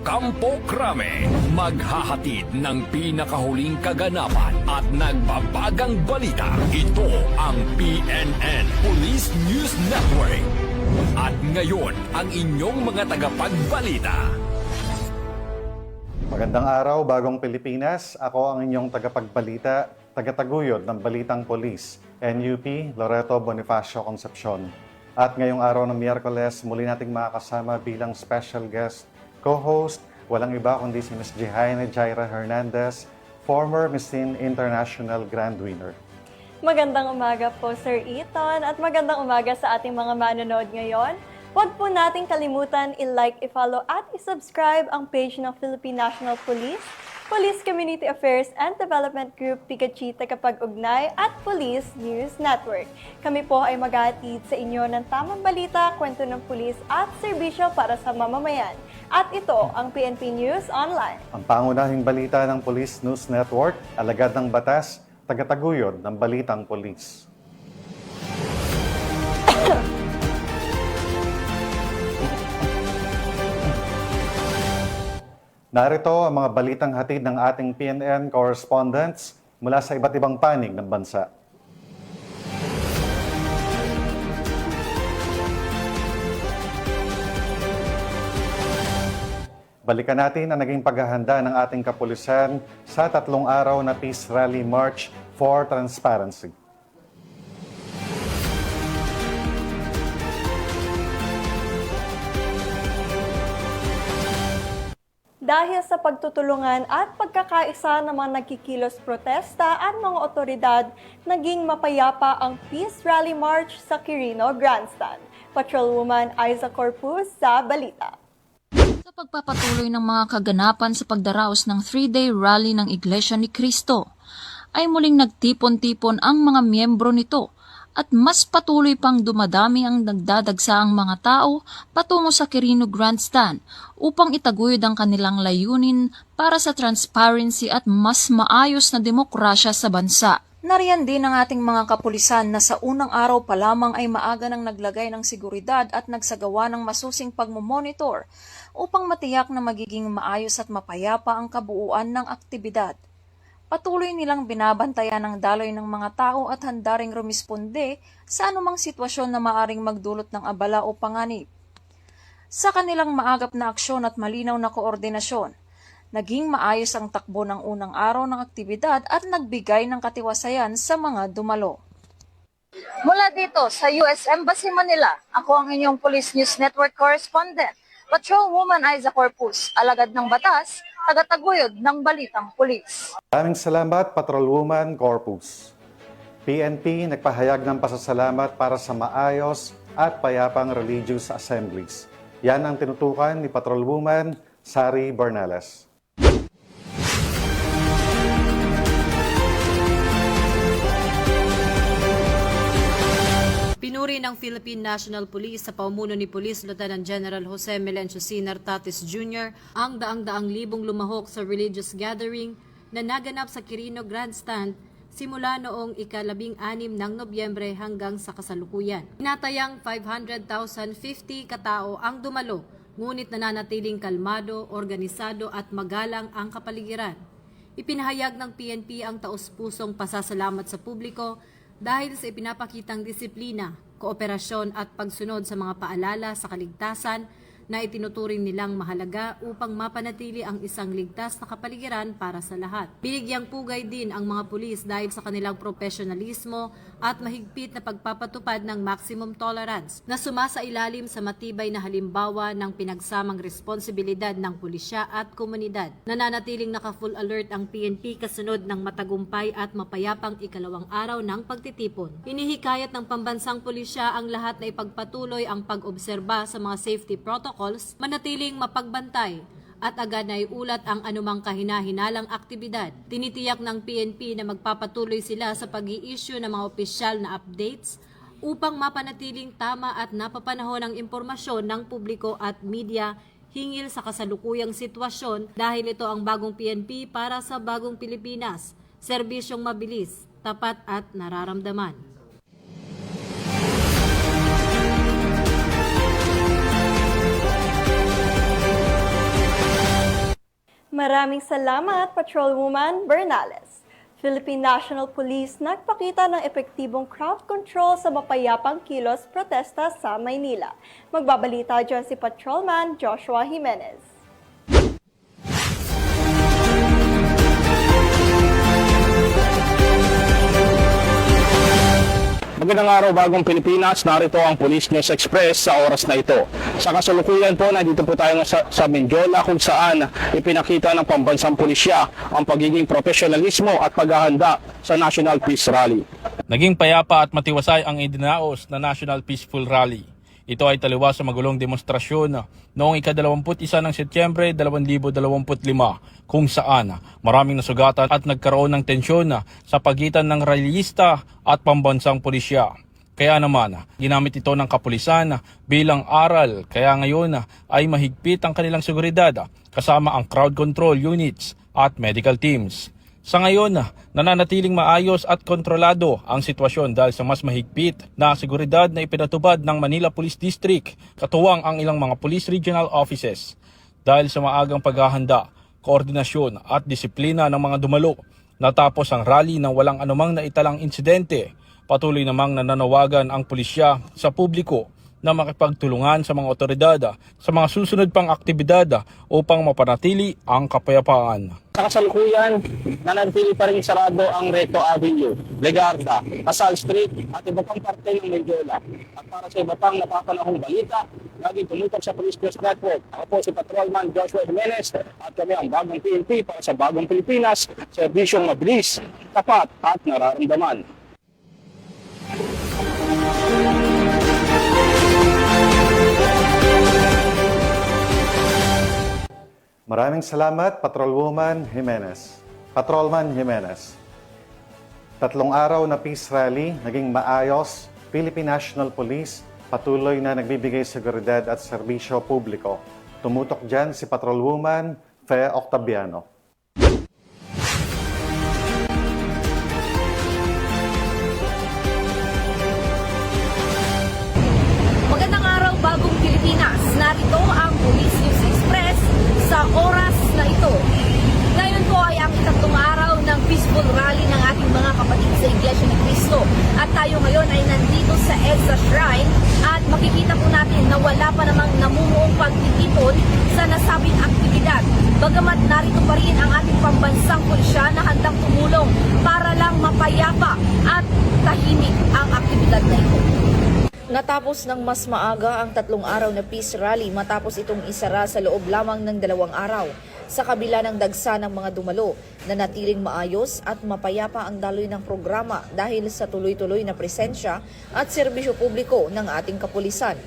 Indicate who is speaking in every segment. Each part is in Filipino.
Speaker 1: Kampo Krame, maghahatid ng pinakahuling kaganapan at nagbabagang balita. Ito ang PNN Police News Network. At ngayon, ang inyong mga tagapagbalita.
Speaker 2: Magandang araw, Bagong Pilipinas. Ako ang inyong tagapagbalita, tagataguyod ng Balitang Polis, NUP Loreto Bonifacio Concepcion. At ngayong araw ng Miyerkules, muli nating makakasama bilang special guest, co-host, walang iba kundi si Ms. Jehaine Jaira Hernandez, former Miss Teen International Grand Winner.
Speaker 3: Magandang umaga po, Sir Ethan, at magandang umaga sa ating mga manonood ngayon. Huwag po nating kalimutan i-like, i-follow at i-subscribe ang page ng Philippine National Police, Police Community Affairs and Development Group, PCACHI, Tagapag-Ugnay at Police News Network. Kami po ay maghahatid sa inyo ng tamang balita, kwento ng pulis at serbisyo para sa mamamayan. At ito ang PNP News Online.
Speaker 2: Ang pangunahing balita ng Police News Network, alagad ng batas, tagataguyod ng Balitang Polis. Narito ang mga balitang hatid ng ating PNN correspondents mula sa iba't ibang panig ng bansa. Balikan natin ang naging paghahanda ng ating kapulisan sa 3 araw na Peace Rally March for Transparency.
Speaker 3: Dahil sa pagtutulungan at pagkakaisa ng mga nagkikilos protesta at mga otoridad, naging mapayapa ang Peace Rally March sa Quirino Grandstand. Patrolwoman Aiza Corpus sa balita.
Speaker 4: Sa pagpapatuloy ng mga kaganapan sa pagdaraos ng 3-day rally ng Iglesia ni Cristo, ay muling nagtipon-tipon ang mga miyembro nito at mas patuloy pang dumadami ang nagdadagsaang mga tao patungo sa Quirino Grandstand upang itaguyod ang kanilang layunin para sa transparency at mas maayos na demokrasya sa bansa. Nariyan din ang ating mga kapulisan na sa unang araw pa lamang ay maaga nang naglagay ng seguridad at nagsagawa ng masusing pagmomonitor upang matiyak na magiging maayos at mapayapa ang kabuuan ng aktibidad. Patuloy nilang binabantayan ang daloy ng mga tao at handa ring rumisponde sa anumang sitwasyon na maaring magdulot ng abala o panganib. Sa kanilang maagap na aksyon at malinaw na koordinasyon, naging maayos ang takbo ng unang araw ng aktibidad at nagbigay ng katiwasayan sa mga dumalo.
Speaker 5: Mula dito sa US Embassy Manila, ako ang inyong Police News Network correspondent, Patrolwoman Aiza Corpus, alagad ng batas, tagataguyod ng Balitang Pulis.
Speaker 2: Maraming salamat, Patrolwoman Corpus. PNP nagpahayag ng pasasalamat para sa maayos at payapang religious assemblies. Yan ang tinutukan ni Patrolwoman Sari Bernales.
Speaker 6: Pinuri ng Philippine National Police sa pamumuno ni Police Lieutenant General Jose Melencio C. Nartates Jr. ang daang-daang libong lumahok sa religious gathering na naganap sa Quirino Grandstand simula noong ika-16 ng Nobyembre hanggang sa kasalukuyan. Tinatayang 500,050 katao ang dumalo, ngunit nananatiling kalmado, organisado at magalang ang kapaligiran. Ipinahayag ng PNP ang taus-pusong pasasalamat sa publiko dahil sa ipinapakitang disiplina, kooperasyon at pagsunod sa mga paalala sa kaligtasan na itinuturing nilang mahalaga upang mapanatili ang isang ligtas na kapaligiran para sa lahat. Binigyang pugay din ang mga pulis dahil sa kanilang profesionalismo at mahigpit na pagpapatupad ng maximum tolerance na sumasailalim sa matibay na halimbawa ng pinagsamang responsibilidad ng pulisya at komunidad. Nananatiling naka-full alert ang PNP kasunod ng matagumpay at mapayapang ikalawang araw ng pagtitipon. Hinihikayat ng pambansang pulisya ang lahat na ipagpatuloy ang pag-obserba sa mga safety protocols, manatiling mapagbantay at agad na iulat ang anumang kahina-hinalang aktibidad. Tinitiyak ng PNP na magpapatuloy sila sa pag-i-issue ng mga opisyal na updates upang mapanatiling tama at napapanahon ang impormasyon ng publiko at media hingil sa kasalukuyang sitwasyon dahil ito ang bagong PNP para sa bagong Pilipinas. Serbisyong mabilis, tapat at nararamdaman.
Speaker 3: Maraming salamat, Patrolwoman Bernales. Philippine National Police nagpakita ng epektibong crowd control sa mapayapang kilos protesta sa Maynila. Magbabalita dyan si Patrolman Joshua Jimenez.
Speaker 7: Magandang araw, Bagong Pilipinas. Narito ang Police News Express sa oras na ito. Sa kasalukuyan po, nandito po tayo sa Mendiola kung saan ipinakita ng pambansang pulisya ang pagiging profesionalismo at paghahanda sa National Peace Rally.
Speaker 8: Naging payapa at matiwasay ang idinaos na National Peaceful Rally. Ito ay taliwas sa magulong demonstrasyon noong ika-21 ng Setyembre 2025 kung saan maraming nasugatan at nagkaroon ng tensyon sa pagitan ng rallyista at pambansang pulisya. Kaya naman, ginamit ito ng kapulisan bilang aral, kaya ngayon ay mahigpit ang kanilang seguridad kasama ang crowd control units at medical teams. Sa ngayon, nananatiling maayos at kontrolado ang sitwasyon dahil sa mas mahigpit na seguridad na ipinatubad ng Manila Police District, katuwang ang ilang mga police regional offices. Dahil sa maagang paghahanda, koordinasyon at disiplina ng mga dumalo, natapos ang rally ng walang anumang naitalang insidente. Patuloy namang nananawagan ang pulisya sa publiko na makipagtulungan sa mga otoridad sa mga susunod pang aktibidad upang mapanatili ang kapayapaan.
Speaker 7: Sa kasalukuyan, nananatili pa rin sarado ang Recto Avenue, Legarda, Casal Street at iba pang parte ng Mendiola. At para sa iba pang napapanahong balita, laging tumutok sa Police News Network. Ako po si Patrolman Joshua Jimenez at kami ang Bagong PNP para sa Bagong Pilipinas, serbisyong mabilis, tapat at nararamdaman.
Speaker 2: Maraming salamat, Patrolwoman Jimenez. Patrolman Jimenez. 3 araw na peace rally, naging maayos. Philippine National Police patuloy na nagbibigay seguridad at serbisyo publiko. Tumutok dyan si Patrolwoman Fe Octaviano.
Speaker 5: Magandang araw, Bagong Pilipinas. Narito ang Police News Express sa oras na ito. Ngayon po ay ang 3 araw ng peaceful rally ng ating mga kapatid sa Iglesia ni Cristo. At tayo ngayon ay nandito sa EDSA Shrine at makikita po natin na wala pa namang namumuong pagtitipon sa nasabing aktibidad. Bagamat narito pa rin ang ating pambansang pulisya na handang tumulong para lang mapayapa at tahimik ang aktibidad na ito. Natapos ng mas maaga ang 3 araw na peace rally matapos itong isara sa loob lamang ng 2 araw. Sa kabila ng dagsa ng mga dumalo, nanatiling maayos at mapayapa ang daloy ng programa dahil sa tuloy-tuloy na presensya at serbisyo publiko ng ating kapulisan.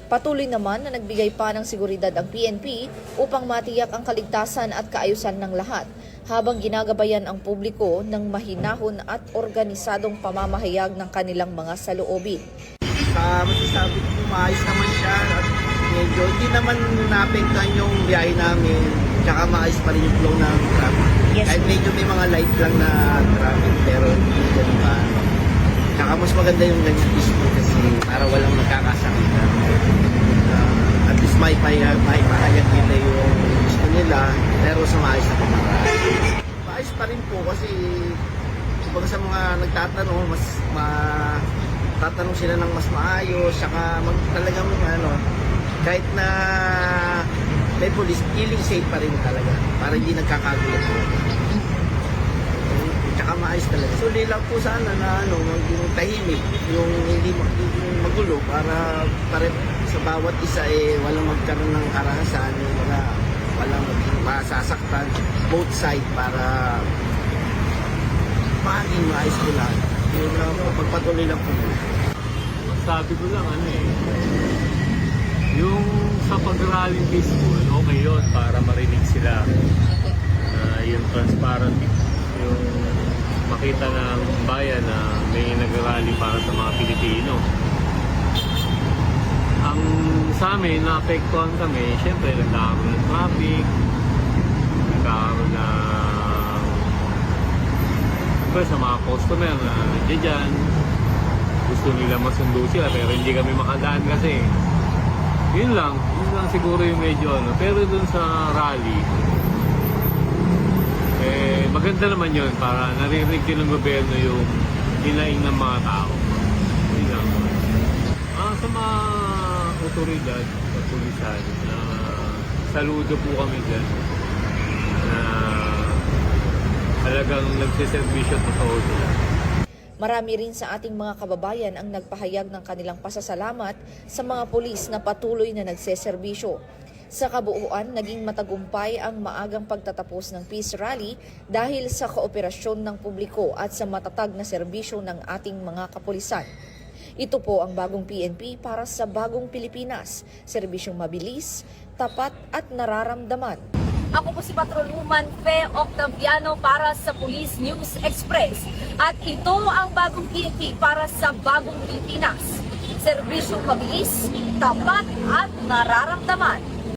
Speaker 5: Patuloy naman na nagbigay pa ng seguridad ang PNP upang matiyak ang kaligtasan at kaayusan ng lahat, habang ginagabayan ang publiko ng mahinahon at organisadong pamamahayag ng kanilang mga saloobin.
Speaker 9: Masasabi ko maayos naman siya at medyo hindi naman naapektuhan yung biyahe namin, tsaka maayos pa rin yung flow ng traffic. Yes. Kahit medyo may mga light lang na traffic pero hindi ganun ba. Tsaka mas maganda yung ganyan peaceful kasi para walang magkakasakit na at least may pahayag nila yung gusto nila pero sa maayos na pamaraan. Maayos pa rin po kasi kapag sa mga nagtatanong tatanong sila ng mas maayos, saka talagang kahit na may police, feeling safe pa rin talaga para hindi nagkakagulat talaga. Tsaka maayos talaga. So lang po sana na yung tahimik, yung hindi magulo para sa bawat isa walang magkaroon ng karahasan, walang masasaktan both side para maging maayos ko lang. Yung pagpatuloy lang po.
Speaker 10: Sabi ko lang yung sa pag-rallying peaceful, okay yun para marinig sila. Yung transparent, yung makita ng bayan na may nag-rally para sa mga Pilipino. Ang sa amin, naapektuhan kami, syempre nagkakaroon ng traffic, nagkakaroon sa mga customer na nandiyan dyan, gusto nila masundo sila pero hindi kami makadaan kasi yun lang siguro yung medyo pero dun sa rally Maganda naman yun para naririnig din ng gobyerno yung hinaing ng mga tao. Yun lang. Sa mga otoridad, sa pulisan, saludo po kami dyan na talagang nagsiservisyo totoo sila.
Speaker 5: Marami rin sa ating mga kababayan ang nagpahayag ng kanilang pasasalamat sa mga pulis na patuloy na nagseserbisyo. Sa kabuuan, naging matagumpay ang maagang pagtatapos ng Peace Rally dahil sa kooperasyon ng publiko at sa matatag na serbisyo ng ating mga kapulisan. Ito po ang bagong PNP para sa bagong Pilipinas, serbisyong mabilis, tapat at nararamdaman.
Speaker 11: Ako po si Patrolwoman Fe Octaviano para sa Police News Express. At ito ang bagong PNP para sa bagong Pilipinas. Serbisyong mabilis, tapat at nararamdaman.